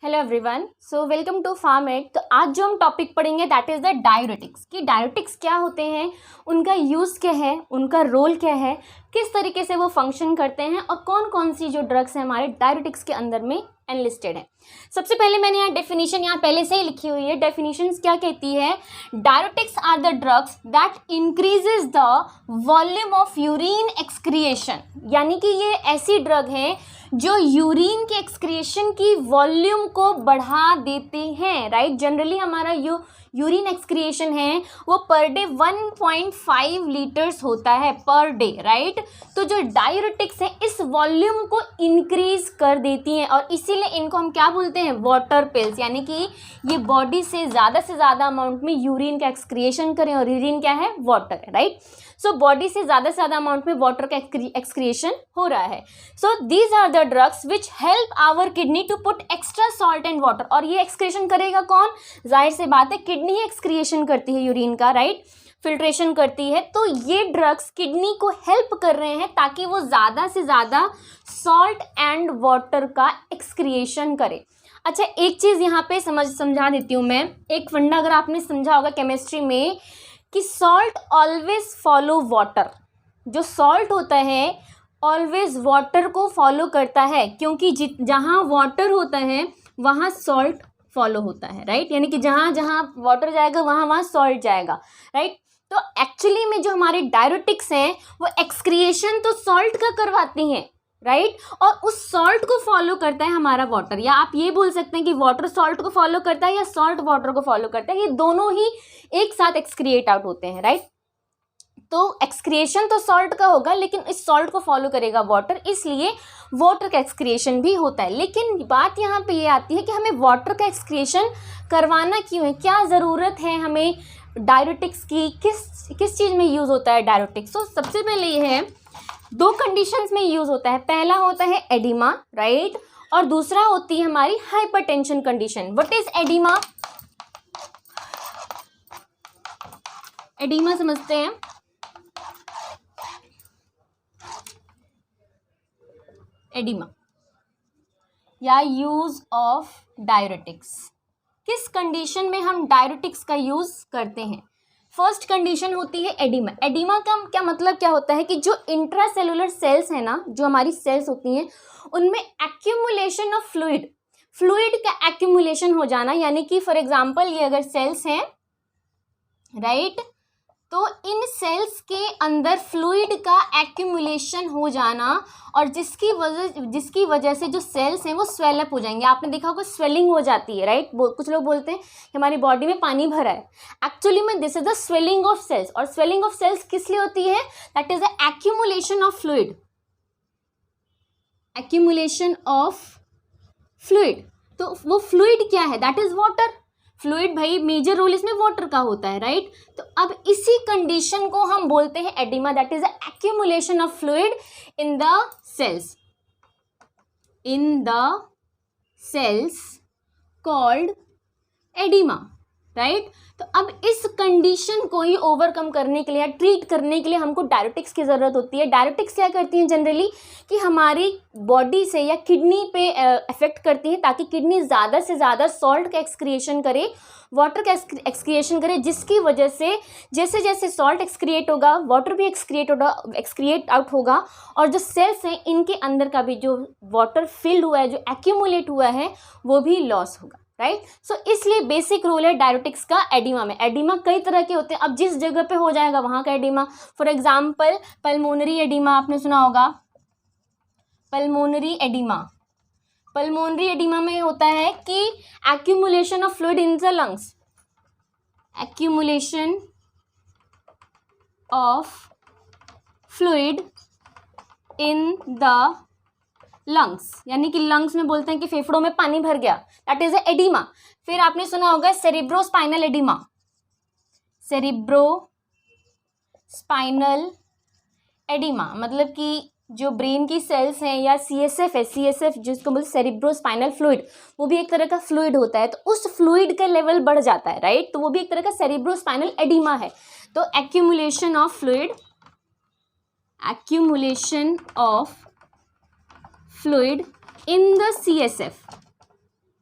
Hello everyone, so welcome to Pharmate. तो आज जो हम टॉपिक पढ़ेंगे दैट इज़ द डायरेटिक्स कि डायरेटिक्स क्या होते हैं, उनका यूज़ क्या है, उनका रोल क्या है, किस तरीके से वो फंक्शन करते हैं और कौन कौन सी जो ड्रग्स हैं हमारे डायरेटिक्स के अंदर में एनलिस्टेड है। सबसे पहले मैंने यहाँ डेफिनेशन यहाँ पहले से ही लिखी हुई है। डेफिनेशंस क्या कहती है? Diuretics are the drugs that increases the volume of urine excretion, यानी कि ये ऐसी ड्रग है जो यूरिन के एक्सक्रिएशन की वॉल्यूम को बढ़ा देते हैं। राइट, जनरली हमारा यूरिन एक्सक्रिएशन है वो पर डे 1.5 लीटर्स होता है पर डे। राइट, तो जो डायरेटिक्स है इस वॉल्यूम को इंक्रीज कर देती हैं और इसीलिए इनको हम क्या बोलते हैं? वाटर पिल्स, यानी कि ये बॉडी से ज़्यादा अमाउंट में यूरिन का एक्सक्रिएशन करें और यूरिन क्या है? वाटर है। राइट, सो बॉडी से ज़्यादा अमाउंट में वाटर का एक्सक्रिएशन हो रहा है। So these are the drugs which help our kidney to put extra salt and water. और ये एक्सक्रिएशन करेगा कौन? जाहिर सी बात है, किडनी ही एक्सक्रिएशन करती है यूरिन का। राइट, फिल्ट्रेशन करती है। तो ये ड्रग्स किडनी को हेल्प कर रहे हैं ताकि वो ज़्यादा से ज़्यादा सॉल्ट एंड वाटर का एक्सक्रिएशन करे। अच्छा, एक चीज़ यहाँ पे समझा देती हूँ मैं। एक फंडा अगर आपने समझा होगा केमिस्ट्री में कि सॉल्ट ऑलवेज फॉलो वाटर। जो सॉल्ट होता है ऑलवेज वाटर को फॉलो करता है, क्योंकि जहाँ वाटर होता है वहाँ सॉल्ट फॉलो होता है। राइट, यानी कि जहाँ जहाँ वाटर जाएगा वहाँ वहाँ सॉल्ट जाएगा। राइट, तो एक्चुअली में जो हमारे डायरेटिक्स हैं वो एक्सक्रिएशन तो सॉल्ट का करवाती हैं। राइट, और उस सॉल्ट को फॉलो करता है हमारा वाटर, या आप ये बोल सकते हैं कि वाटर सॉल्ट को फॉलो करता है या सॉल्ट वाटर को फॉलो करता है। ये दोनों ही एक साथ एक्सक्रिएट आउट होते हैं। राइट, तो एक्सक्रिएशन तो सॉल्ट का होगा लेकिन इस सॉल्ट को फॉलो करेगा वाटर, इसलिए वाटर का एक्सक्रिएशन भी होता है। लेकिन बात यहाँ पे ये आती है कि हमें वाटर का एक्सक्रिएशन करवाना क्यों है, क्या ज़रूरत है हमें डायरेटिक्स की, किस चीज़ में यूज़ होता है डायरेटिक्स? तो सबसे पहले ये है, दो कंडीशंस में यूज़ होता है। पहला होता है एडिमा, राइट, और दूसरा होती है हमारी hypertension condition. What is oedema? Oedema समझते हैं। एडिमा या यूज ऑफ डायरेटिक्स, किस कंडीशन में हम डायरेटिक्स का यूज करते हैं? फर्स्ट कंडीशन होती है एडिमा। एडिमा का क्या मतलब क्या होता है कि जो इंट्रासेलुलर सेल्स है ना, जो हमारी सेल्स होती हैं उनमें एक्यूमुलेशन ऑफ फ्लूइड का एक्यूमुलेशन हो जाना, यानी कि फॉर एग्जांपल ये अगर सेल्स हैं, राइट, तो इन सेल्स के अंदर फ्लूइड का एक्यूमुलेशन हो जाना और जिसकी वजह से जो सेल्स हैं वो स्वेल अप हो जाएंगे। आपने देखा होगा स्वेलिंग हो जाती है। राइट, कुछ लोग बोलते हैं कि हमारी बॉडी में पानी भरा है, एक्चुअली में this is the swelling of cells. और स्वेलिंग ऑफ सेल्स किस लिए होती है? That is the accumulation of fluid. Accumulation of fluid, तो वो फ्लूइड क्या है? That is water. फ्लूइड भाई मेजर रोल इसमें वाटर का होता है। राइट, तो अब इसी कंडीशन को हम बोलते हैं oedema, that is the accumulation of fluid in the cells called oedema. Right, तो अब इस कंडीशन को ही ओवरकम करने के लिए, ट्रीट करने के लिए हमको डायरेटिक्स की ज़रूरत होती है। डायरेटिक्स क्या करती हैं जनरली कि हमारी बॉडी से या किडनी पे इफेक्ट करती है ताकि किडनी ज़्यादा से ज़्यादा सॉल्ट का एक्सक्रिएशन करे, वाटर का एक्सक्रिएशन करे, जिसकी वजह से जैसे जैसे सॉल्ट एक्सक्रिएट होगा वाटर भी एक्सक्रिएट आउट होगा और जो सेल्स हैं इनके अंदर का भी जो वाटर फिल्ड हुआ है, जो एक्यूमुलेट हुआ है, वो भी लॉस होगा। राइट, सो इसलिए बेसिक रोल है डायरेटिक्स का एडिमा में। एडिमा कई तरह के होते हैं, अब जिस जगह पे हो जाएगा वहाँ का oedema. For example pulmonary oedema आपने सुना होगा। पल्मोनरी एडिमा में होता है कि accumulation of fluid in the lungs, accumulation of fluid in the lungs, यानी कि लंग्स में बोलते हैं कि फेफड़ों में पानी भर गया, दैट इज एडिमा। फिर आपने सुना होगा सेरिब्रोस्पाइनल एडिमा। सेरिब्रोस्पाइनल एडिमा मतलब कि जो ब्रेन की सेल्स हैं या सीएसएफ है, सीएसएफ जिसको बोलते सेरिब्रोस्पाइनल फ्लूइड, वो भी एक तरह का फ्लूइड होता है, तो उस फ्लूइड का लेवल बढ़ जाता है। राइट, तो वो भी एक तरह का सेरिब्रोस्पाइनल एडिमा है। तो accumulation of fluid, accumulation of fluid in the CSF,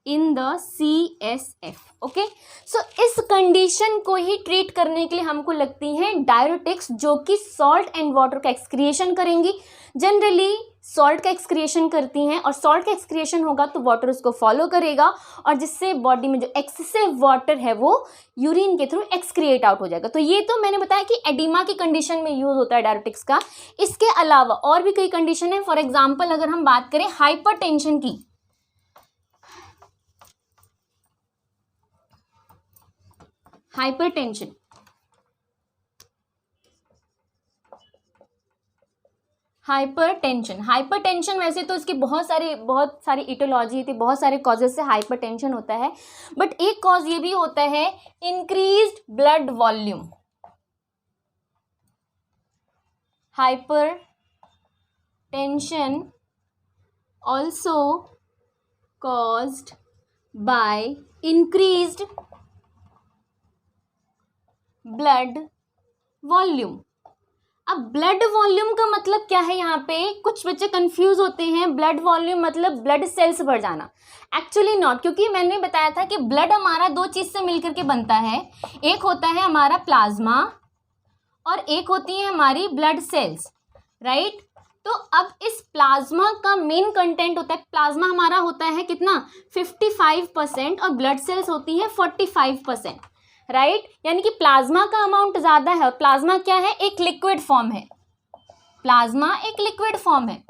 in the CSF. Okay, so इस कंडीशन को ही ट्रीट करने के लिए हमको लगती हैं डायरेटिक्स, जो कि सॉल्ट एंड वाटर का एक्सक्रिएशन करेंगी. जनरली सॉल्ट का एक्सक्रिएशन करती हैं, और सॉल्ट का एक्सक्रिएशन होगा तो वाटर उसको फॉलो करेगा, और जिससे बॉडी में जो एक्सेसिव वाटर है वो यूरिन के थ्रू एक्सक्रिएट आउट हो जाएगा. तो ये तो मैंने बताया कि एडिमा की कंडीशन में यूज होता है डायरेटिक्स का. इसके अलावा और भी कई कंडीशन है. फॉर एग्जाम्पल अगर हम बात करें हाइपरटेंशन की, हाइपरटेंशन, हाइपरटेंशन वैसे तो इसकी बहुत सारी इटियोलॉजी थी, बहुत सारे कॉजेज से हाइपरटेंशन होता है. बट एक कॉज ये भी होता है increased blood volume. Hypertension also caused by increased blood volume. अब ब्लड वॉल्यूम का मतलब क्या है? यहाँ पे कुछ बच्चे कंफ्यूज होते हैं. ब्लड वॉल्यूम मतलब ब्लड सेल्स बढ़ जाना. एक्चुअली नॉट, क्योंकि मैंने बताया था कि ब्लड हमारा दो चीज से मिलकर के बनता है. एक होता है हमारा प्लाज्मा और एक होती है हमारी ब्लड सेल्स, राइट. तो अब इस प्लाज्मा का मेन कंटेंट होता है, प्लाज्मा हमारा होता है कितना 55% और ब्लड सेल्स होती है 45%, राइट. यानी कि प्लाज्मा का अमाउंट ज्यादा है. और प्लाज्मा क्या है? एक लिक्विड फॉर्म है. प्लाज्मा एक लिक्विड फॉर्म है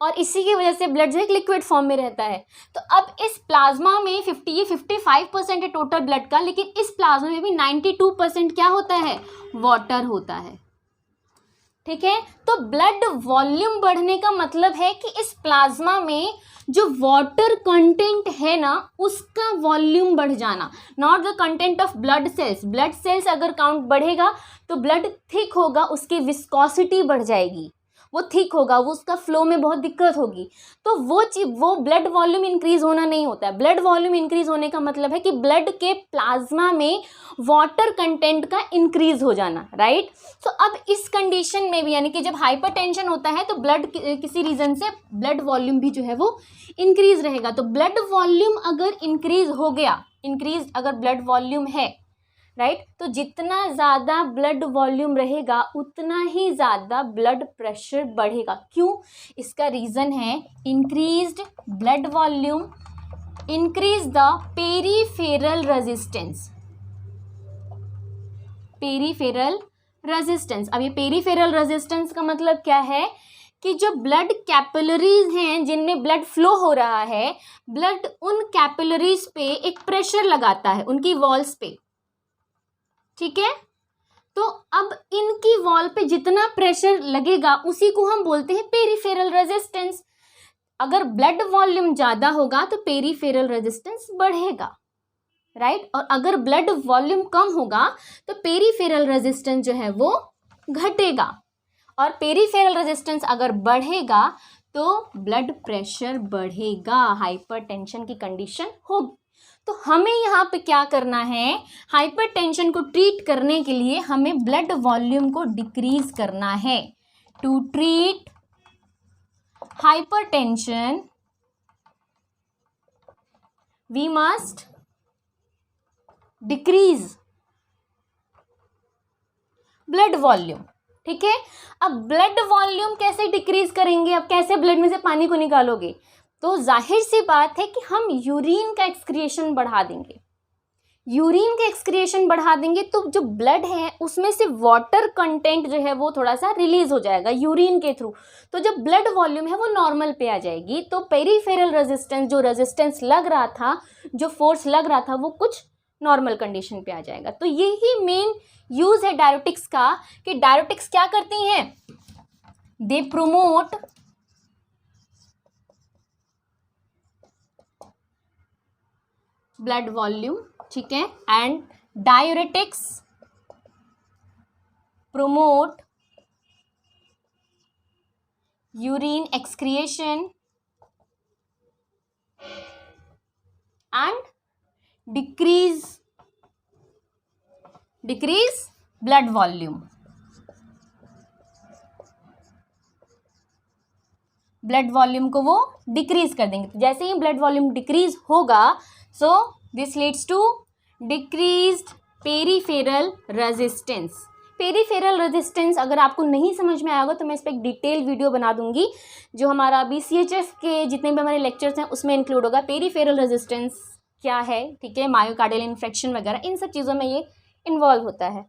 और इसी की वजह से ब्लड जो है एक लिक्विड फॉर्म में रहता है. तो अब इस प्लाज्मा में 55% है टोटल ब्लड का, लेकिन इस प्लाज्मा में भी 92% क्या होता है? वाटर होता है. ठीक है, तो ब्लड वॉल्यूम बढ़ने का मतलब है कि इस प्लाज्मा में जो वाटर कंटेंट है ना, उसका वॉल्यूम बढ़ जाना, not the content of blood cells. Blood cells अगर काउंट बढ़ेगा तो ब्लड थिक होगा, उसकी विस्कोसिटी बढ़ जाएगी, वो थिक होगा, वो उसका फ्लो में बहुत दिक्कत होगी. तो वो ब्लड वॉल्यूम इंक्रीज होना नहीं होता है. ब्लड वॉल्यूम इंक्रीज होने का मतलब है कि ब्लड के प्लाज्मा में वाटर कंटेंट का इंक्रीज हो जाना, राइट. तो अब इस कंडीशन में भी, यानी कि जब हाइपरटेंशन होता है तो ब्लड किसी रीजन से ब्लड वॉल्यूम भी जो है वो इंक्रीज रहेगा. तो ब्लड वॉल्यूम अगर इंक्रीज हो गया, इंक्रीज अगर ब्लड वॉल्यूम है, राइट, तो जितना ज़्यादा ब्लड वॉल्यूम रहेगा उतना ही ज़्यादा ब्लड प्रेशर बढ़ेगा. क्यों? इसका रीज़न है increased blood volume increase the peripheral resistance. Peripheral resistance. अब ये पेरीफेरल रेजिस्टेंस का मतलब क्या है? कि जो ब्लड कैपिलरीज हैं जिनमें ब्लड फ्लो हो रहा है, ब्लड उन कैपिलरीज पे एक प्रेशर लगाता है, उनकी वॉल्स पे. ठीक है, तो अब इनकी वॉल पे जितना प्रेशर लगेगा उसी को हम बोलते हैं पेरीफेरल रेजिस्टेंस. अगर ब्लड वॉल्यूम ज़्यादा होगा तो पेरीफेरल रेजिस्टेंस बढ़ेगा, राइट. और अगर ब्लड वॉल्यूम कम होगा तो पेरीफेरल रेजिस्टेंस जो है वो घटेगा. और पेरीफेरल रेजिस्टेंस अगर बढ़ेगा तो ब्लड प्रेशर बढ़ेगा, हाइपरटेंशन की कंडीशन होगी. तो हमें यहाँ पे क्या करना है? हाइपरटेंशन को ट्रीट करने के लिए हमें ब्लड वॉल्यूम को डिक्रीज करना है. To treat hypertension we must decrease blood volume. ठीक है, अब ब्लड वॉल्यूम कैसे डिक्रीज करेंगे? अब कैसे ब्लड में से पानी को निकालोगे? तो जाहिर सी बात है कि हम यूरिन का एक्सक्रिएशन बढ़ा देंगे. यूरिन का एक्सक्रिएशन बढ़ा देंगे तो जो ब्लड है उसमें से वाटर कंटेंट जो है वो थोड़ा सा रिलीज हो जाएगा यूरिन के थ्रू. तो जब ब्लड वॉल्यूम है वो नॉर्मल पे आ जाएगी. तो पेरीफेरल रेजिस्टेंस, जो रेजिस्टेंस लग रहा था, जो फोर्स लग रहा था, वो कुछ नॉर्मल कंडीशन पे आ जाएगा. तो यही मेन यूज है डायरेटिक्स का, कि डायरेटिक्स क्या करती हैं? दे प्रोमोट ब्लड वॉल्यूम. ठीक है, and diuretics promote urine excretion and decrease blood volume. Blood volume को वो डिक्रीज कर देंगे। जैसे ही ब्लड वॉल्यूम डिक्रीज होगा, so this leads to decreased peripheral resistance. Peripheral resistance अगर आपको नहीं समझ में आएगा तो मैं इस पर एक डिटेल वीडियो बना दूंगी, जो हमारा BCHF के जितने भी हमारे लेक्चर्स हैं उसमें इंक्लूड होगा। पेरीफेरल रेजिस्टेंस क्या है, ठीक है, मायोकार्डियल इन्फेक्शन वगैरह इन सब चीज़ों में ये इन्वॉल्व होता है।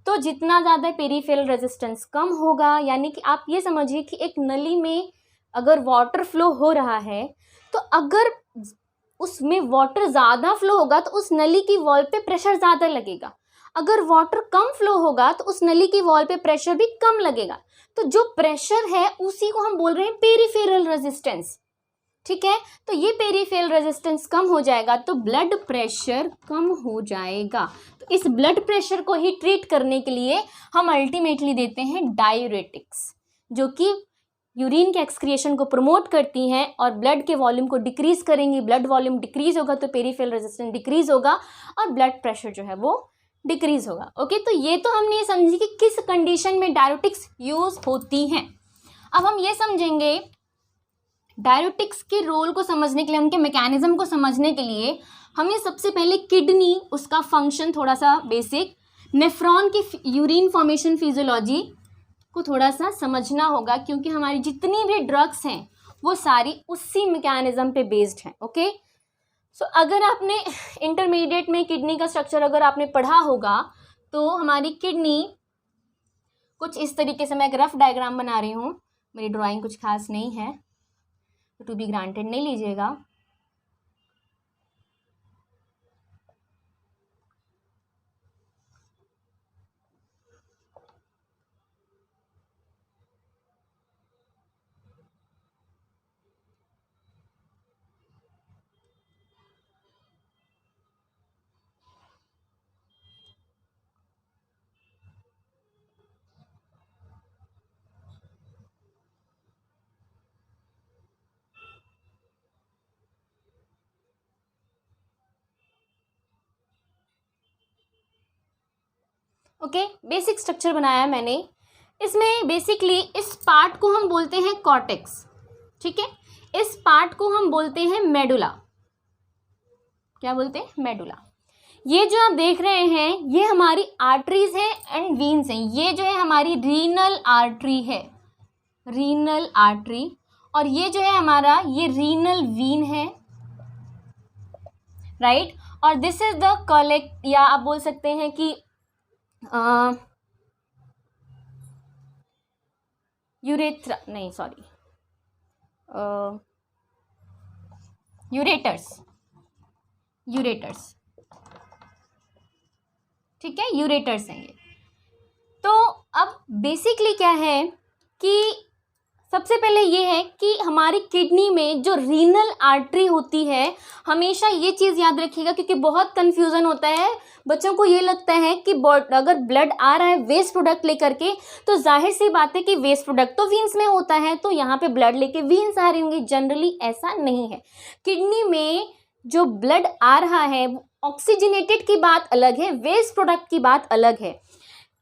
तो जितना ज़्यादा पेरीफेरल रेजिस्टेंस कम होगा, यानी कि आप ये समझिए कि एक नली में अगर वाटर फ्लो हो रहा है, तो अगर उसमें वाटर ज़्यादा फ्लो होगा तो उस नली की वॉल पे प्रेशर ज़्यादा लगेगा। अगर वाटर कम फ्लो होगा तो उस नली की वॉल पे प्रेशर भी कम लगेगा। तो जो प्रेशर है उसी को हम बोल रहे हैं पेरीफेरल रेजिस्टेंस, ठीक है। तो ये पेरीफेरल रेजिस्टेंस कम हो जाएगा तो ब्लड प्रेशर कम हो जाएगा। तो इस ब्लड प्रेशर को ही ट्रीट करने के लिए हम अल्टीमेटली देते हैं डायूरेटिक्स, जो कि यूरिन के एक्सक्रिएशन को प्रमोट करती हैं और ब्लड के वॉल्यूम को डिक्रीज करेंगी। ब्लड वॉल्यूम डिक्रीज होगा तो पेरीफेरल रेजिस्टेंस डिक्रीज होगा और ब्लड प्रेशर जो है वो डिक्रीज होगा। ओके, तो ये तो हमने ये समझी कि किस कंडीशन में डायूरेटिक्स यूज होती हैं। अब हम ये समझेंगे डायूरेटिक्स के रोल को समझने के लिए, उनके मैकेनिज्म को समझने के लिए हमें सबसे पहले किडनी, उसका फंक्शन थोड़ा सा बेसिक, नेफ्रॉन की यूरिन फॉर्मेशन फिजियोलॉजी को थोड़ा सा समझना होगा, क्योंकि हमारी जितनी भी ड्रग्स हैं वो सारी उसी मैकेनिज्म पे बेस्ड हैं। ओके, सो अगर आपने इंटरमीडिएट में किडनी का स्ट्रक्चर अगर आपने पढ़ा होगा तो हमारी किडनी कुछ इस तरीके से, मैं एक रफ डायग्राम बना रही हूँ, मेरी ड्राइंग कुछ खास नहीं है, टू बी ग्रांटेड नहीं लीजिएगा। ओके, बेसिक स्ट्रक्चर बनाया मैंने। इसमें बेसिकली इस पार्ट को हम बोलते हैं कॉर्टेक्स, ठीक है। इस पार्ट को हम बोलते हैं मेडुला। क्या बोलते हैं? मेडुला। ये जो आप देख रहे हैं ये हमारी आर्टरीज हैं एंड वीन्स हैं। ये जो है हमारी रीनल आर्टरी है, रीनल आर्टरी, और ये जो है हमारा ये रीनल वीन है, राइट। और दिस इज द कलेक्ट, या आप बोल सकते हैं कि यूरेथ्रा, नहीं सॉरी, यूरेटर्स, यूरेटर्स, ठीक है, यूरेटर्स हैं ये। तो अब बेसिकली क्या है कि सबसे पहले ये है कि हमारी किडनी में जो रीनल आर्टरी होती है, हमेशा ये चीज़ याद रखिएगा, क्योंकि बहुत कंफ्यूजन होता है बच्चों को। ये लगता है कि अगर ब्लड आ रहा है वेस्ट प्रोडक्ट लेकर के, तो जाहिर सी बात है कि वेस्ट प्रोडक्ट तो वीन्स में होता है, तो यहाँ पे ब्लड लेके वीन्स आ रही होंगी। जनरली ऐसा नहीं है। किडनी में जो ब्लड आ रहा है ऑक्सीजनेटेड की बात अलग है, वेस्ट प्रोडक्ट की बात अलग है।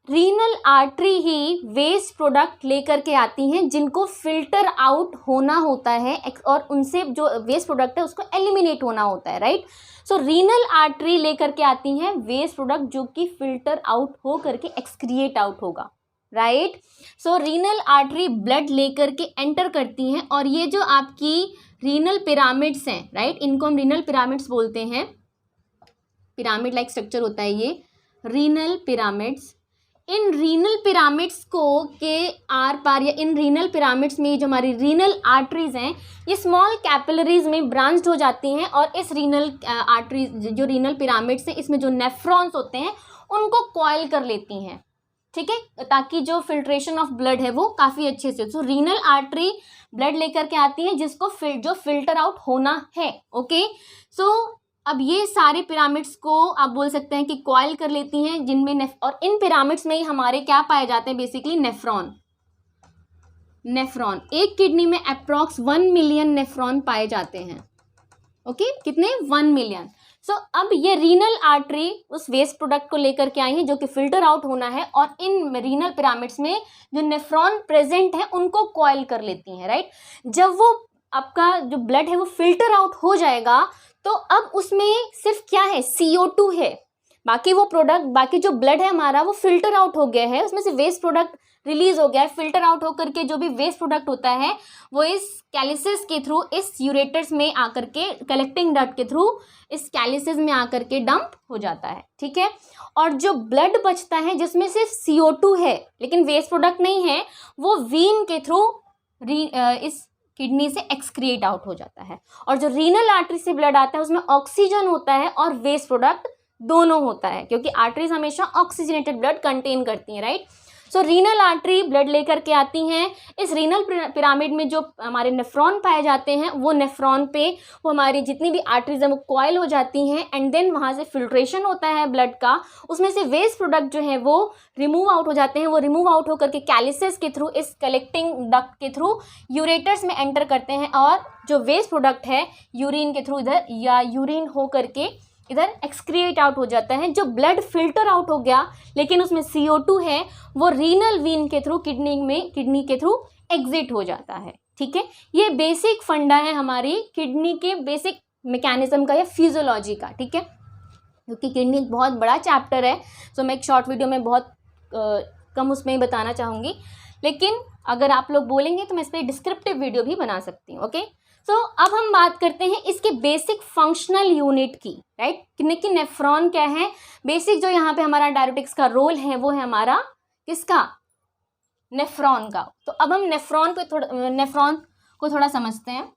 रीनल आर्टरी ही वेस्ट प्रोडक्ट लेकर के आती हैं जिनको फिल्टर आउट होना होता है, और उनसे जो वेस्ट प्रोडक्ट है उसको एलिमिनेट होना होता है, राइट। सो रीनल आर्टरी लेकर के आती हैं वेस्ट प्रोडक्ट जो कि फिल्टर आउट हो करके एक्सक्रिएट आउट होगा, राइट। सो रीनल आर्टरी ब्लड लेकर के एंटर करती हैं, और ये जो आपकी रीनल पिरामिड्स हैं, राइट, इनको हम रीनल पिरामिड्स बोलते हैं। पिरामिड लाइक स्ट्रक्चर होता है ये रीनल पिरामिड्स। इन रीनल पिरामिड्स को के आर पार, या इन रीनल पिरामिड्स में जो हमारी रीनल आर्टरीज हैं ये स्मॉल कैपिलरीज में ब्रांच्ड हो जाती हैं, और इस रीनल आर्टरीज जो रीनल पिरामिड्स हैं इसमें जो नेफ्रॉन्स होते हैं उनको कॉइल कर लेती हैं, ठीक है, ताकि जो फिल्ट्रेशन ऑफ ब्लड है वो काफ़ी अच्छे से। सो रीनल आर्टरी ब्लड लेकर के आती है जिसको जो फिल्टर आउट होना है। ओके, सो अब ये सारे पिरामिड्स को आप बोल सकते हैं कि कॉइल कर लेती हैं, जिनमें और इन पिरामिड्स में ही हमारे क्या पाए जाते हैं, बेसिकली नेफ्रॉन। नेफ्रॉन एक किडनी में अप्रॉक्स 1 मिलियन नेफ्रॉन पाए जाते हैं, ओके कितने 1 मिलियन। सो अब ये रीनल आर्टरी उस वेस्ट प्रोडक्ट को लेकर के आई है जो कि फिल्टर आउट होना है, और इन रीनल पिरामिड्स में जो नेफ्रॉन प्रेजेंट है उनको कॉइल कर लेती हैं, राइट। जब वो आपका जो ब्लड है वो फिल्टर आउट हो जाएगा तो अब उसमें सिर्फ क्या है, CO2 है। बाकी वो प्रोडक्ट, बाकी जो ब्लड है हमारा वो फिल्टर आउट हो गया है, उसमें से वेस्ट प्रोडक्ट रिलीज हो गया है। फिल्टर आउट होकर के जो भी वेस्ट प्रोडक्ट होता है वो इस कैलिसिस के थ्रू, इस यूरेटर्स में आकर के, कलेक्टिंग डक्ट के थ्रू इस कैलिसिस में आकर के डंप हो जाता है, ठीक है। और जो ब्लड बचता है जिसमें सिर्फ CO2 है लेकिन वेस्ट प्रोडक्ट नहीं है, वो वीन के थ्रू इस किडनी से एक्सक्रिएट आउट हो जाता है। और जो रीनल आर्टरी से ब्लड आता है उसमें ऑक्सीजन होता है और वेस्ट प्रोडक्ट दोनों होता है, क्योंकि आर्टरीज हमेशा ऑक्सीजनेटेड ब्लड कंटेन करती हैं, राइट। सो रीनल आर्टरी ब्लड लेकर के आती हैं। इस रीनल पिरामिड में जो हमारे नेफ्रॉन पाए जाते हैं वो नेफ्रॉन पे वो हमारी जितनी भी आर्टरीज हैं वो कॉइल हो जाती हैं, एंड देन वहाँ से फिल्ट्रेशन होता है ब्लड का, उसमें से वेस्ट प्रोडक्ट जो है वो रिमूव आउट हो जाते हैं। वो रिमूव आउट होकर के कैलिसिस के थ्रू, इस कलेक्टिंग डक्ट के थ्रू यूरेटर्स में एंटर करते हैं, और जो वेस्ट प्रोडक्ट है यूरिन के थ्रू इधर, या यूरिन हो करके इधर एक्सक्रिएट आउट हो जाता है। जो ब्लड फिल्टर आउट हो गया लेकिन उसमें CO2 है वो रीनल वीन के थ्रू किडनी के थ्रू एग्जिट हो जाता है, ठीक है। ये बेसिक फंडा है हमारी किडनी के बेसिक मैकेनिज्म का या फिजियोलॉजी का, ठीक है। क्योंकि किडनी एक बहुत बड़ा चैप्टर है, तो मैं एक शॉर्ट वीडियो में बहुत कम उसमें बताना चाहूँगी, लेकिन अगर आप लोग बोलेंगे तो मैं इस पर डिस्क्रिप्टिव वीडियो भी बना सकती हूँ, ओके। सो अब हम बात करते हैं इसके बेसिक फंक्शनल यूनिट की, राइट। कि नेफ्रॉन क्या है, बेसिक जो यहाँ पे हमारा डायरेटिक्स का रोल है वो है हमारा किसका, नेफ्रॉन का। तो अब हम नेफ्रॉन को थोड़ा समझते हैं।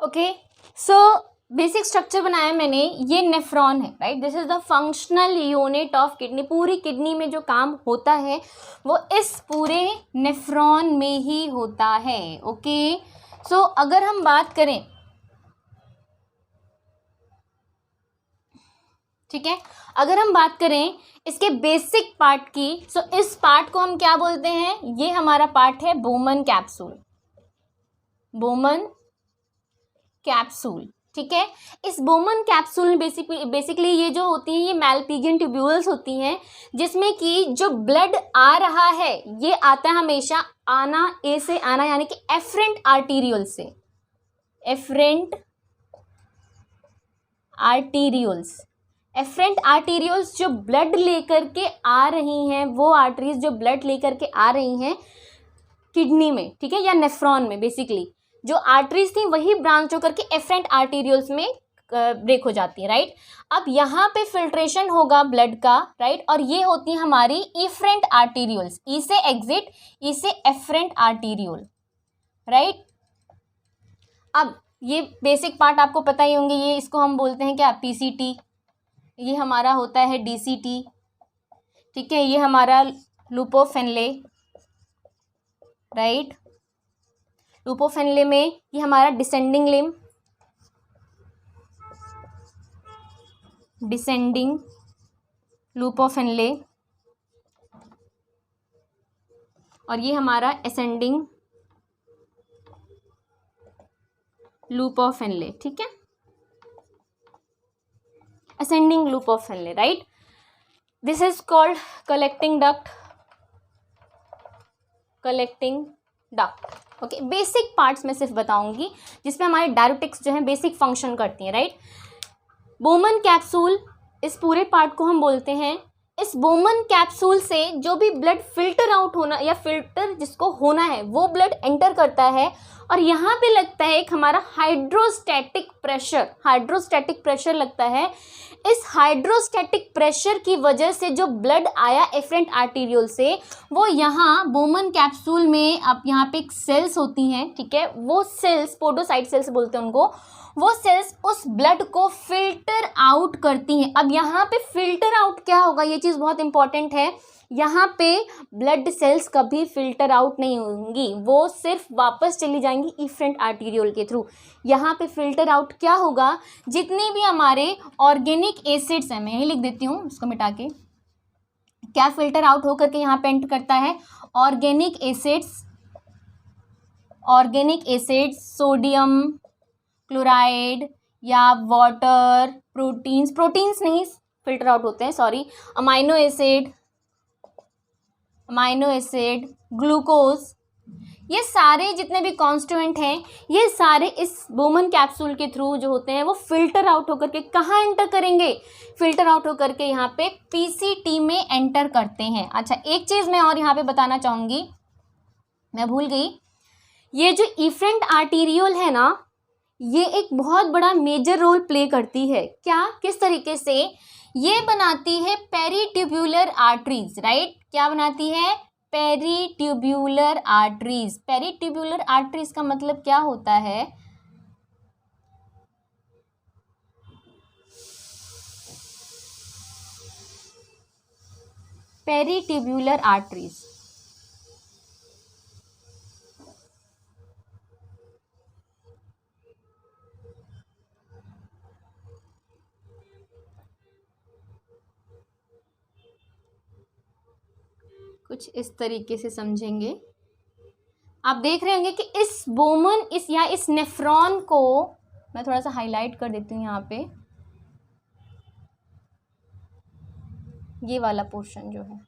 ओके, सो बेसिक स्ट्रक्चर बनाया मैंने, ये नेफ्रॉन है, right. This is the functional unit of kidney. पूरी किडनी में जो काम होता है वो इस पूरे नेफ्रॉन में ही होता है, ओके। सो अगर हम बात करें, ठीक है, अगर हम बात करें इसके बेसिक पार्ट की, सो इस पार्ट को हम क्या बोलते हैं, ये हमारा पार्ट है बोमन कैप्सूल, बोमन कैप्सूल, ठीक है। इस बोमन कैप्सूल में बेसिकली ये जो होती हैं ये मैलपिगियन ट्यूब्यूल्स होती हैं, जिसमें कि जो ब्लड आ रहा है ये आता है हमेशा ए से आना, यानी कि एफरेंट आर्टीरियल से, एफरेंट आर्टीरियल्स जो ब्लड लेकर के आ रही हैं, वो आर्टरीज जो ब्लड लेकर के आ रही हैं किडनी में, ठीक है, या नेफ्रॉन में, बेसिकली जो आर्टरीज थी वही ब्रांच होकर के एफरेंट आर्टीरियल्स में ब्रेक हो जाती है, राइट। अब यहाँ पे फिल्ट्रेशन होगा ब्लड का, राइट, और ये होती है हमारी इफरेंट आर्टीरियल्स, ई से एग्जिट, ई से एफरेंट आर्टीरियल, राइट। अब ये बेसिक पार्ट आपको पता ही होंगे, ये इसको हम बोलते हैं क्या, PCT, ये हमारा होता है DCT, ठीक है, ये हमारा लुपोफेनले, राइट। लुपोफेनले में ये हमारा डिसेंडिंग लिम्ब, लुपोफेनले, और ये हमारा असेंडिंग लूप ऑफ फिनले, ठीक है, ascending loop of फिनले, right. This is called collecting duct, collecting duct. Okay, basic parts में सिर्फ बताऊंगी जिसमें हमारे डायरेटिक्स जो है बेसिक फंक्शन करती हैं, राइट। बोमन कैप्सूल, इस पूरे पार्ट को हम बोलते हैं। इस बोमन कैप्सूल से जो भी ब्लड फिल्टर आउट होना या फिल्टर जिसको होना है वो ब्लड एंटर करता है और यहाँ पे लगता है एक हमारा हाइड्रोस्टैटिक प्रेशर, हाइड्रोस्टैटिक प्रेशर लगता है। इस हाइड्रोस्टैटिक प्रेशर की वजह से जो ब्लड आया एफरेंट आर्टीरियोल से वो यहाँ बोमन कैप्सूल में, अब यहाँ पे एक सेल्स होती हैं, ठीक है, वो सेल्स पोडोसाइट सेल्स बोलते हैं उनको, वो सेल्स उस ब्लड को फिल्टर आउट करती हैं। अब यहाँ पे फिल्टर आउट क्या होगा, ये चीज़ बहुत इंपॉर्टेंट है। यहाँ पे ब्लड सेल्स कभी फिल्टर आउट नहीं होंगी, वो सिर्फ वापस चली जाएंगी इफरेंट आर्टीरियोल के थ्रू। यहाँ पे फिल्टर आउट क्या होगा, जितने भी हमारे ऑर्गेनिक एसिड्स हैं, मैं यही लिख देती हूँ इसको मिटा के, क्या फिल्टर आउट होकर के यहाँ पे एंटर करता है, organic acids, organic acids, sodium chloride या वाटर, प्रोटीन्स, प्रोटीन्स नहीं फिल्टर आउट होते हैं, sorry, amino acid, amino acid, glucose, ये सारे जितने भी कॉन्स्टिट्यूएंट हैं ये सारे इस बोमन कैप्सूल के थ्रू जो होते हैं वो फिल्टर आउट होकर के कहाँ एंटर करेंगे, फिल्टर आउट होकर के यहाँ पे पीसीटी में एंटर करते हैं। अच्छा, एक चीज़ मैं और यहाँ पे बताना चाहूँगी, मैं भूल गई, ये जो इफरेंट आर्टीरियोल है ना, ये एक बहुत बड़ा मेजर रोल प्ले करती है। क्या, किस तरीके से, ये बनाती है पेरीट्यूब्यूलर आर्टरीज, राइट। क्या बनाती है, पेरीट्यूब्यूलर आर्टरीज। पेरीट्यूब्यूलर आर्टरीज का मतलब क्या होता है, पेरीट्यूब्यूलर आर्टरीज, कुछ इस तरीके से समझेंगे। आप देख रहे होंगे कि इस बोमन, इस या इस नेफ्रॉन को मैं थोड़ा सा हाईलाइट कर देती हूँ यहाँ पे, ये वाला पोर्शन जो है,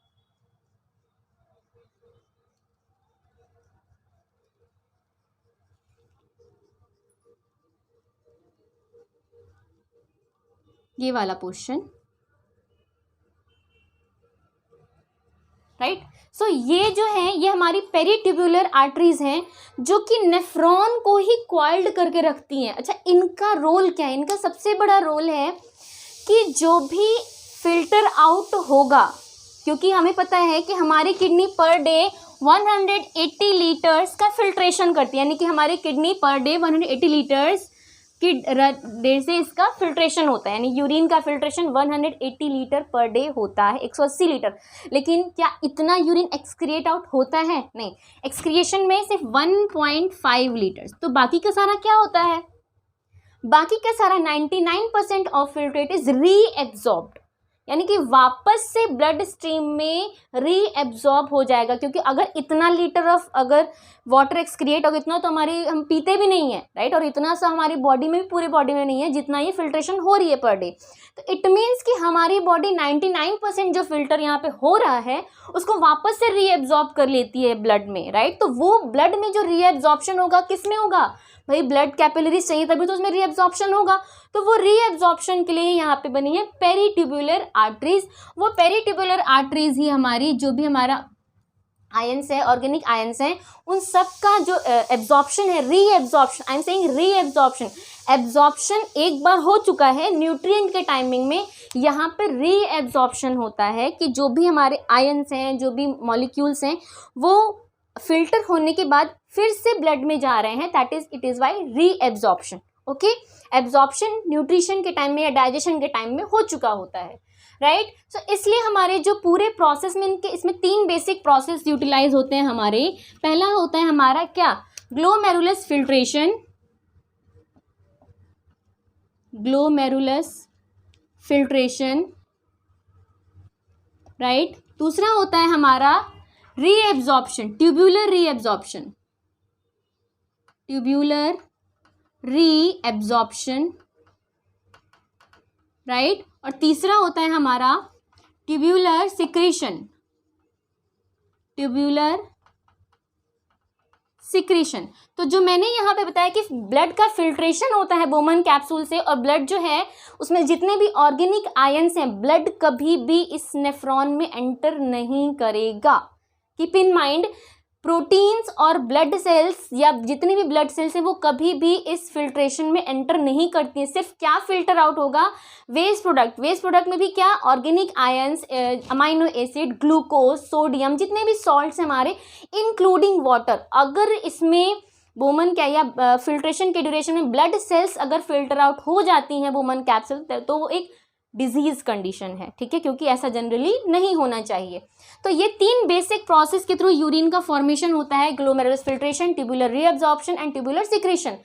ये वाला पोर्शन, राइट। सो ये जो है ये हमारी पेरीट्यूब्यूलर आर्टरीज हैं जो कि नेफ्रॉन को ही क्वाइल्ड करके रखती हैं। अच्छा, इनका रोल क्या है, इनका सबसे बड़ा रोल है कि जो भी फिल्टर आउट होगा, क्योंकि हमें पता है कि हमारी किडनी पर डे 180 लीटर्स का फिल्ट्रेशन करती है, यानी कि हमारी किडनी पर डे 180 लीटर्स की देर से इसका फिल्ट्रेशन होता है, यानी यूरिन का फिल्ट्रेशन 180 लीटर पर डे होता है, 180 लीटर। लेकिन क्या इतना यूरिन एक्सक्रिएट आउट होता है, नहीं, एक्सक्रिएशन में सिर्फ 1.5 लीटर्स। तो बाकी का सारा क्या होता है, बाकी का सारा 99% ऑफ फिल्ट्रेट इज रीएब्जॉर्ब्ड, यानी कि वापस से ब्लड स्ट्रीम में रीएब्जॉर्ब हो जाएगा। क्योंकि अगर इतना लीटर ऑफ अगर वाटर एक्सक्रिएट होगा, इतना तो हमारी हम पीते भी नहीं है, राइट, और इतना सा हमारी बॉडी में भी, पूरी बॉडी में नहीं है जितना ये फिल्ट्रेशन हो रही है पर डे। तो इट मीन्स कि हमारी बॉडी 99% जो फिल्टर यहाँ पे हो रहा है उसको वापस से रीएब्जॉर्ब कर लेती है ब्लड में, राइट। तो वो ब्लड में जो रीएब्जॉर्प्शन होगा किस में होगा, भाई ब्लड कैपिलरीज चाहिए तभी तो उसमें रीएब्जॉर्प्शन होगा। तो वो रीएब्जॉर्प्शन के लिए यहाँ पे बनी है पेरीट्यूब्यूलर आर्टरीज। वो पेरीट्यूब्यूलर आर्टरीज ही हमारी जो भी हमारा आयंस है, ऑर्गेनिक आयंस हैं, उन सब का जो एब्जॉर्प्शन है, reabsorption, I am saying reabsorption, absorption एक बार हो चुका है न्यूट्रिएंट के टाइमिंग में, यहाँ पे रीएब्जॉर्प्शन होता है कि जो भी हमारे आयंस हैं, जो भी मॉलिक्यूल्स हैं, वो फिल्टर होने के बाद फिर से ब्लड में जा रहे हैं, that is it is by reabsorption. Okay, absorption nutrition के टाइम में या डाइजेशन के टाइम में हो चुका होता है, राइट। सो इसलिए हमारे जो पूरे प्रोसेस में इनके इसमें 3 बेसिक प्रोसेस यूटिलाइज होते हैं हमारे। पहला होता है हमारा क्या, glomerulus filtration, glomerulus filtration, right. दूसरा होता है हमारा reabsorption, tubular reabsorption, tubular reabsorption, right. और तीसरा होता है हमारा ट्यूब्यूलर सिक्रीशन, ट्यूब्यूलर सिक्रीशन। तो जो मैंने यहाँ पे बताया कि ब्लड का फिल्ट्रेशन होता है बोमन कैप्सूल से, और ब्लड जो है उसमें जितने भी ऑर्गेनिक आयंस हैं, ब्लड कभी भी इस नेफ्रॉन में एंटर नहीं करेगा। कीप इन माइंड, प्रोटीन्स और ब्लड सेल्स या जितनी भी ब्लड सेल्स हैं वो कभी भी इस फिल्ट्रेशन में एंटर नहीं करती हैं। सिर्फ क्या फिल्टर आउट होगा, वेस्ट प्रोडक्ट। वेस्ट प्रोडक्ट में भी क्या, organic ions, amino acid, glucose, sodium, जितने भी सॉल्ट्स हमारे, इंक्लूडिंग वाटर। अगर इसमें बोमन क्या या फिल्ट्रेशन के ड्यूरेशन में ब्लड सेल्स अगर फिल्टर आउट हो जाती हैं बोमन कैप्सूल, तो वो एक डिजीज कंडीशन है, ठीक है, क्योंकि ऐसा जनरली नहीं होना चाहिए। तो ये तीन बेसिक प्रोसेस के थ्रू यूरिन का फॉर्मेशन होता है, glomerulus filtration, tubular reabsorption and tubular secretion.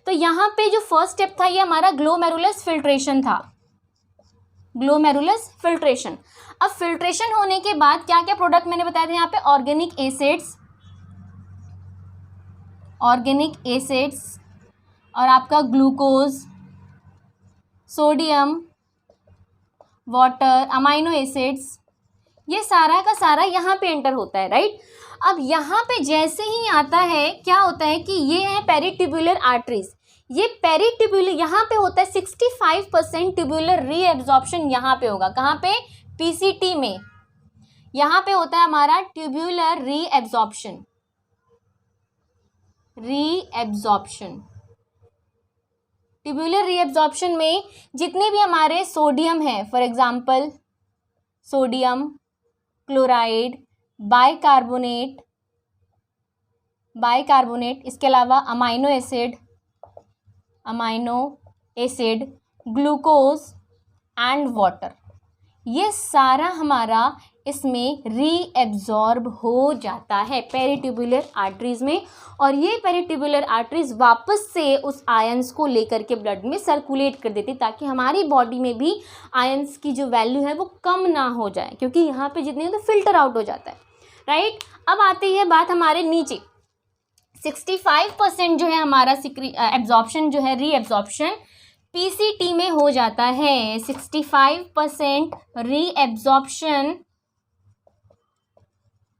तो यहाँ पे जो फर्स्ट स्टेप था ये हमारा ग्लोमेरुलस फिल्ट्रेशन था, ग्लोमेरुलस फिल्ट्रेशन। अब फिल्ट्रेशन होने के बाद क्या क्या प्रोडक्ट मैंने बताया था यहाँ पे, ऑर्गेनिक एसिड्स, ऑर्गेनिक एसिड्स और आपका glucose, sodium, water, amino acids, ये सारा का सारा यहाँ पे एंटर होता है, राइट। अब यहाँ पे जैसे ही आता है क्या होता है कि ये है पेरिट्यूबुलर आर्टरीज। ये पेरिट्यूबुलर यहाँ पे होता है 65% ट्यूबुलर रीएब्जॉर्प्शन यहाँ पे होगा। कहाँ पे, पीसीटी में। यहाँ पे होता है हमारा tubular reabsorption, reabsorption. Tubular reabsorption में जितने भी हमारे सोडियम है, for example sodium chloride, bicarbonate, इसके अलावा amino acid, glucose and water, ये सारा हमारा इसमें रीएब्जॉर्ब हो जाता है पेरिट्यूबुलर आर्टरीज में। और ये पेरिट्यूबुलर आर्टरीज वापस से उस आयंस को लेकर के ब्लड में सर्कुलेट कर देती, ताकि हमारी बॉडी में भी आयंस की जो वैल्यू है वो कम ना हो जाए, क्योंकि यहाँ पे जितने तो फिल्टर आउट हो जाता है, राइट। अब आती है बात हमारे नीचे, 65% जो है हमारा एब्जॉर्प्शन जो है, रीएब्जॉर्प्शन पीसीटी में हो जाता है। 65% reabsorption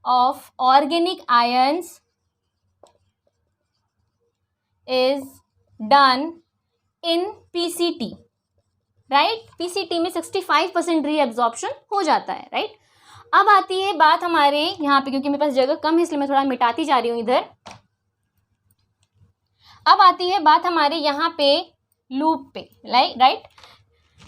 of organic ions is done in PCT, right? PCT में 65% रीअब्जॉर्प्शन हो जाता है, right? अब आती है बात हमारे यहाँ पे, क्योंकि मेरे पास जगह कम है इसलिए मैं थोड़ा मिटाती जा रही हूँ इधर। अब आती है बात हमारे यहाँ पे लूप पे, राइट,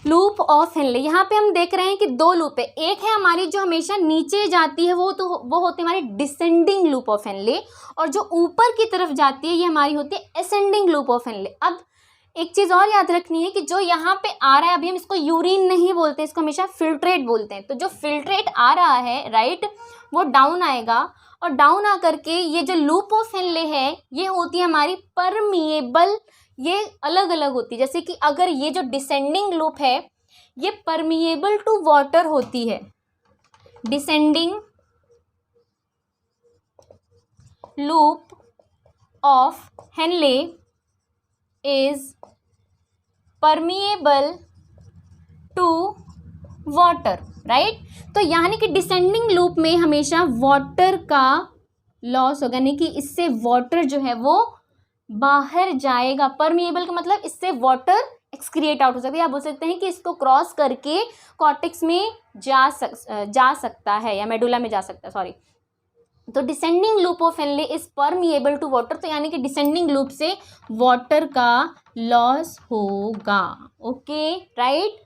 लूप ऑफ हेनले। यहाँ पे हम देख रहे हैं कि दो लूप है। एक है हमारी जो हमेशा नीचे जाती है, वो होती है हमारी डिसेंडिंग लूप ऑफ हेनले, और जो ऊपर की तरफ जाती है ये हमारी होती है असेंडिंग लूप ऑफ हेनले। अब एक चीज़ और याद रखनी है कि जो यहाँ पे आ रहा है, अभी हम इसको यूरिन नहीं बोलते, इसको हमेशा फिल्ट्रेट बोलते हैं। तो जो फिल्ट्रेट आ रहा है, राइट, वो डाउन आएगा, और डाउन आ करके ये जो लूप ऑफ हेनले है ये होती है हमारी परमिएबल। ये अलग अलग होती है, जैसे कि अगर ये जो डिसेंडिंग लूप है ये परमिएबल टू वाटर होती है, descending loop of Henle is permeable to water, right. तो यानी कि डिसेंडिंग लूप में हमेशा वाटर का लॉस होगा, यानी कि इससे वाटर जो है वो बाहर जाएगा। परमिएबल का मतलब इससे वाटर एक्सक्रिएट आउट हो सकता है, या बोल सकते हैं कि इसको क्रॉस करके कॉर्टेक्स में जा सकता है, या मेडुला में जा सकता है, सॉरी। तो descending loop of Henle is permeable to water, तो यानी कि डिसेंडिंग लूप से वाटर का लॉस होगा, ओके, राइट।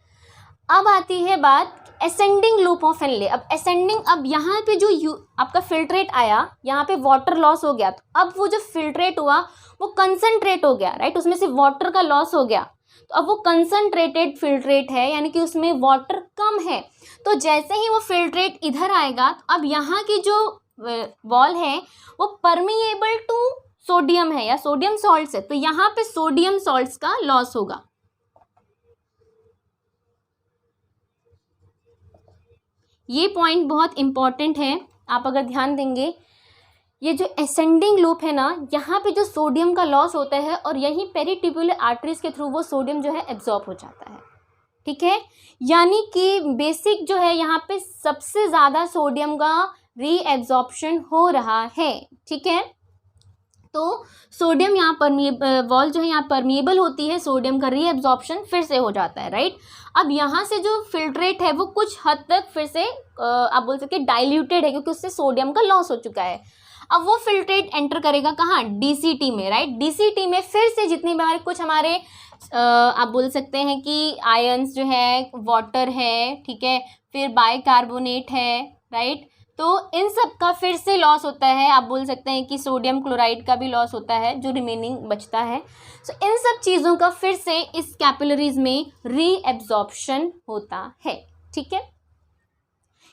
अब आती है बात असेंडिंग लूप ऑफ हेनले। अब असेंडिंग, अब यहाँ पे जो आपका फिल्ट्रेट आया, यहाँ पे वाटर लॉस हो गया, तो अब वो जो फिल्ट्रेट हुआ वो कंसनट्रेट हो गया, राइट, उसमें से वाटर का लॉस हो गया, तो अब वो कंसनट्रेटेड फिल्ट्रेट है, यानी कि उसमें वाटर कम है। तो जैसे ही वो फिल्ट्रेट इधर आएगा, तो अब यहाँ की जो वॉल है वो परमिएबल टू सोडियम है या सोडियम सॉल्ट्स है, तो यहाँ पे सोडियम सॉल्ट्स का लॉस होगा। ये पॉइंट बहुत इंपॉर्टेंट है, आप अगर ध्यान देंगे, ये जो एसेंडिंग लूप है ना, यहाँ पे जो सोडियम का लॉस होता है और यहीं पेरिट्यूबुलर आर्टरीज के थ्रू वो सोडियम जो है एब्जॉर्ब हो जाता है। ठीक है, यानी कि बेसिक जो है यहाँ पे सबसे ज़्यादा सोडियम का रीएब्जॉर्प्शन हो रहा है। ठीक है, तो सोडियम यहाँ वॉल जो है यहाँ परमिएबल होती है, सोडियम का रीएब्जॉर्प्शन फिर से हो जाता है, राइट। अब यहाँ से जो फिल्ट्रेट है वो कुछ हद तक फिर से आप बोल सकते हैं डाइल्यूटेड है, क्योंकि उससे सोडियम का लॉस हो चुका है। अब वो फिल्ट्रेट एंटर करेगा कहाँ, डीसीटी में, राइट। डीसीटी में फिर से जितनी बार कुछ हमारे आप बोल सकते हैं कि आयंस जो है, वाटर है, ठीक है, फिर बाइकार्बोनेट है, राइट। तो इन सब का फिर से लॉस होता है। आप बोल सकते हैं कि सोडियम क्लोराइड का भी लॉस होता है जो रिमेनिंग बचता है। सो इन सब चीज़ों का फिर से इस कैपिलरीज में रीएब्जॉर्प्शन होता है। ठीक है,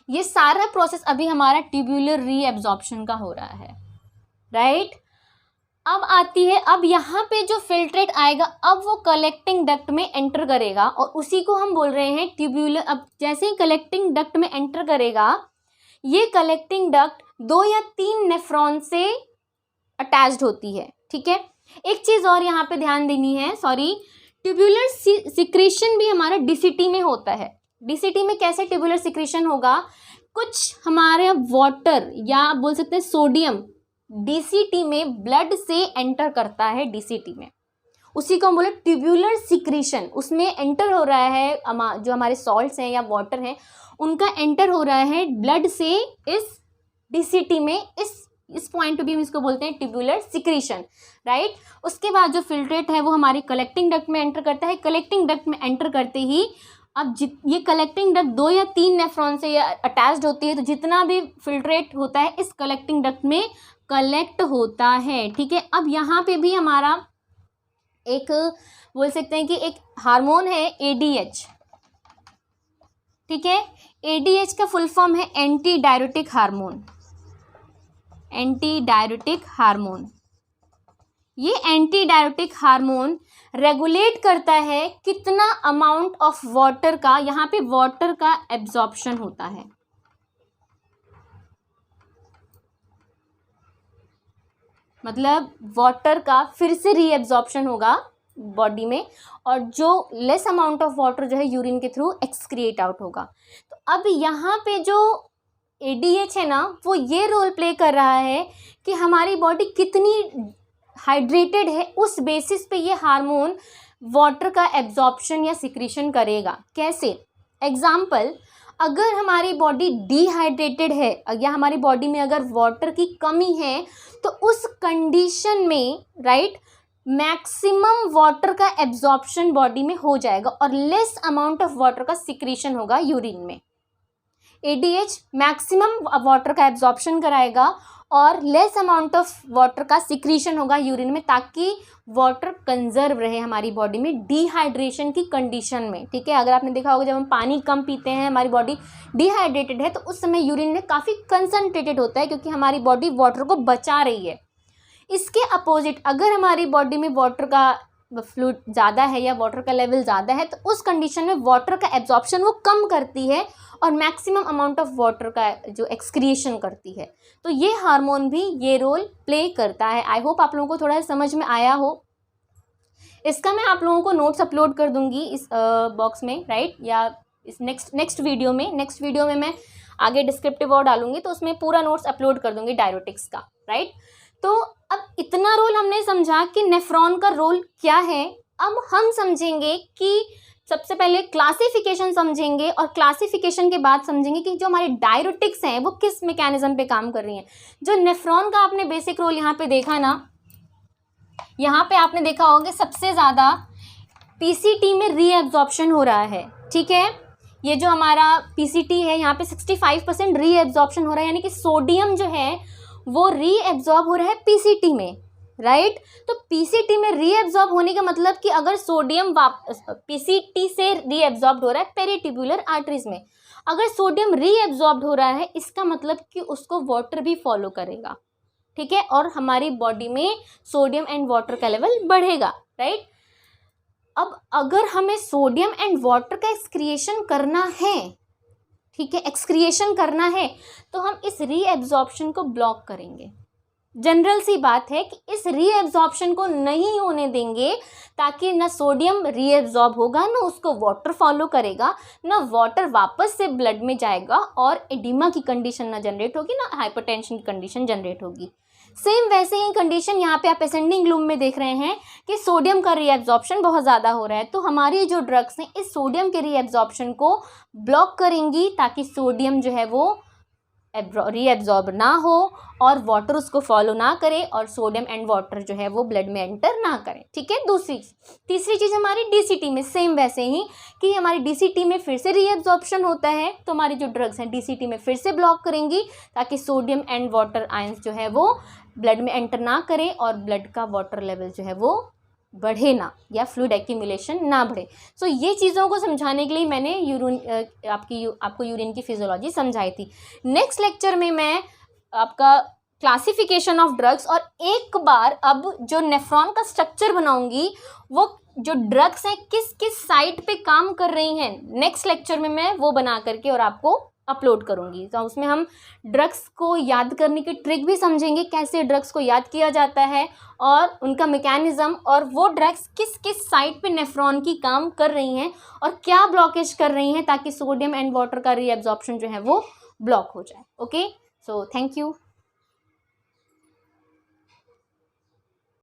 ये सारा प्रोसेस अभी हमारा ट्यूब्यूलर रीएब्जॉर्प्शन का हो रहा है, राइट। अब आती है, अब यहाँ पे जो फिल्ट्रेट आएगा अब वो कलेक्टिंग डक्ट में एंटर करेगा और उसी को हम बोल रहे हैं ट्यूब्यूलर। अब जैसे ही कलेक्टिंग डक्ट में एंटर करेगा, ये कलेक्टिंग डक्ट 2 या 3 नेफ्रॉन से अटैच्ड होती है। ठीक है, एक चीज़ और यहाँ पे ध्यान देनी है, सॉरी, ट्यूब्यूलर सिक्रीशन भी हमारा डीसीटी में होता है। डीसीटी में कैसे ट्यूब्यूलर सिक्रीशन होगा, कुछ हमारे वाटर या बोल सकते हैं सोडियम डीसीटी में ब्लड से एंटर करता है, डीसीटी में, उसी को हम बोले ट्यूब्यूलर सिक्रीशन। उसमें एंटर हो रहा है जो हमारे सॉल्ट्स हैं या वाटर हैं, उनका एंटर हो रहा है ब्लड से इस डीसीटी में। इस पॉइंट पे भी हम इसको बोलते हैं ट्यूब्यूलर सिक्रीशन, राइट। उसके बाद जो फिल्ट्रेट है वो हमारी कलेक्टिंग डक्ट में एंटर करता है। कलेक्टिंग डक्ट में एंटर करते ही अब ये कलेक्टिंग डक्ट 2 या 3 नेफ्रॉन से अटैच्ड होती है, तो जितना भी फिल्ट्रेट होता है इस कलेक्टिंग डक्ट में कलेक्ट होता है। ठीक है, अब यहाँ पे भी हमारा एक बोल सकते हैं कि एक हार्मोन है एडीएच। ठीक है, एडीएच का फुल फॉर्म है anti diuretic hormone. Anti diuretic hormone, ये एंटी डायरेटिक हार्मोन रेगुलेट करता है कितना अमाउंट ऑफ वाटर का, यहाँ पे वाटर का एब्जॉर्प्शन होता है। मतलब वाटर का फिर से रीएब्जॉर्प्शन होगा बॉडी में, और जो लेस अमाउंट ऑफ वाटर जो है यूरिन के थ्रू एक्सक्रिएट आउट होगा। तो अब यहाँ पे जो एडीएच है ना, वो ये रोल प्ले कर रहा है कि हमारी बॉडी कितनी हाइड्रेटेड है, उस बेसिस पे ये हार्मोन वाटर का एब्जॉर्प्शन या सिक्रीशन करेगा। कैसे, एग्जाम्पल, अगर हमारी बॉडी डिहाइड्रेटेड है या हमारी बॉडी में अगर वाटर की कमी है, तो उस कंडीशन में, राइट, मैक्सिमम वाटर का एब्जॉर्प्शन बॉडी में हो जाएगा और लेस अमाउंट ऑफ वाटर का सिक्रीशन होगा यूरिन में। एडीएच मैक्सिमम वाटर का एब्जॉर्प्शन कराएगा और लेस अमाउंट ऑफ वाटर का सिक्रीशन होगा यूरिन में, ताकि वाटर कंजर्व रहे हमारी बॉडी में डिहाइड्रेशन की कंडीशन में। ठीक है, अगर आपने देखा होगा जब हम पानी कम पीते हैं, हमारी बॉडी डिहाइड्रेटेड है, तो उस समय यूरिन में काफ़ी कंसनट्रेटेड होता है, क्योंकि हमारी बॉडी वाटर को बचा रही है। इसके अपोजिट अगर हमारी बॉडी में वाटर का फ्लूइड ज़्यादा है या वाटर का लेवल ज़्यादा है, तो उस कंडीशन में वाटर का एब्जॉर्प्शन वो कम करती है और मैक्सिमम अमाउंट ऑफ वाटर का जो एक्सक्रिएशन करती है। तो ये हार्मोन भी ये रोल प्ले करता है। आई होप आप लोगों को थोड़ा समझ में आया हो। इसका मैं आप लोगों को नोट्स अपलोड कर दूंगी इस बॉक्स में, राइट, या इस नेक्स्ट वीडियो में मैं आगे डिस्क्रिप्टिव और डालूंगी, तो उसमें पूरा नोट्स अपलोड कर दूंगी डायरेटिक्स का, राइट। तो अब इतना रोल हमने समझा कि नेफ्रॉन का रोल क्या है। अब हम समझेंगे कि सबसे पहले क्लासिफिकेशन समझेंगे, और क्लासिफिकेशन के बाद समझेंगे कि जो हमारे डायरेटिक्स हैं वो किस मैकेनिज्म पे काम कर रही हैं। जो नेफ्रॉन का आपने बेसिक रोल यहाँ पे देखा ना, यहाँ पे आपने देखा होगा सबसे ज़्यादा पीसीटी में रीएब्जॉर्प्शन हो रहा है। ठीक है, ये जो हमारा पीसीटी है यहाँ पे 65% रीएब्जॉर्प्शन हो रहा है, यानी कि सोडियम जो है वो रीएब्जॉर्ब हो रहा है पीसीटी में, राइट। तो पीसीटी में रीएब्जॉर्ब होने का मतलब कि अगर सोडियम पीसीटी से रीएब्जॉर्ब हो रहा है पेरिट्यूबुलर आर्टरीज में, अगर सोडियम रीएब्जॉर्ब हो रहा है, इसका मतलब कि उसको वाटर भी फॉलो करेगा। ठीक है, और हमारी बॉडी में सोडियम एंड वाटर का लेवल बढ़ेगा, राइट। अब अगर हमें सोडियम एंड वाटर का एक्सक्रिएशन करना है, ठीक है, एक्सक्रिएशन करना है तो हम इस रीएब्जॉर्प्शन को ब्लॉक करेंगे। जनरल सी बात है कि इस रीएब्जॉर्प्शन को नहीं होने देंगे, ताकि ना सोडियम रीएब्जॉर्ब होगा, ना उसको वाटर फॉलो करेगा, ना वाटर वापस से ब्लड में जाएगा और एडिमा की कंडीशन ना जनरेट होगी, ना हाइपरटेंशन की कंडीशन जनरेट होगी। सेम वैसे ही कंडीशन यहाँ पे आप असेंडिंग लूम में देख रहे हैं कि सोडियम का रीएब्जॉर्प्शन बहुत ज़्यादा हो रहा है, तो हमारी जो ड्रग्स हैं इस सोडियम के रीएब्जॉर्प्शन को ब्लॉक करेंगी, ताकि सोडियम जो है वो रीएब्जॉर्ब ना हो और वाटर उसको फॉलो ना करे और सोडियम एंड वाटर जो है वो ब्लड में एंटर ना करें। ठीक है, तीसरी चीज़ हमारी डीसीटी में सेम वैसे ही कि हमारी डीसीटी में फिर से रीएब्जॉर्प्शन होता है, तो हमारी जो ड्रग्स हैं डीसीटी में फिर से ब्लॉक करेंगी, ताकि सोडियम एंड वाटर आयंस जो है वो ब्लड में एंटर ना करें और ब्लड का वाटर लेवल जो है वो बढ़े ना, या फ्लूइड एक्यूमुलेशन ना बढ़े। सो ये चीज़ों को समझाने के लिए मैंने आपको यूरिन की फिजियोलॉजी समझाई थी। नेक्स्ट लेक्चर में मैं आपका क्लासिफिकेशन ऑफ ड्रग्स और एक बार अब जो नेफ्रॉन का स्ट्रक्चर बनाऊंगी, वो जो ड्रग्स हैं किस किस साइट पे काम कर रही हैं, नेक्स्ट लेक्चर में मैं वो बना करके और आपको अपलोड करूंगी। तो उसमें हम ड्रग्स को याद करने की ट्रिक भी समझेंगे, कैसे ड्रग्स को याद किया जाता है और उनका मैकेनिज्म, और वो ड्रग्स किस किस साइट पे नेफ्रॉन की काम कर रही हैं और क्या ब्लॉकेज कर रही हैं, ताकि सोडियम एंड वाटर का रीएब्जॉर्प्शन जो है वो ब्लॉक हो जाए। Okay, so thank you.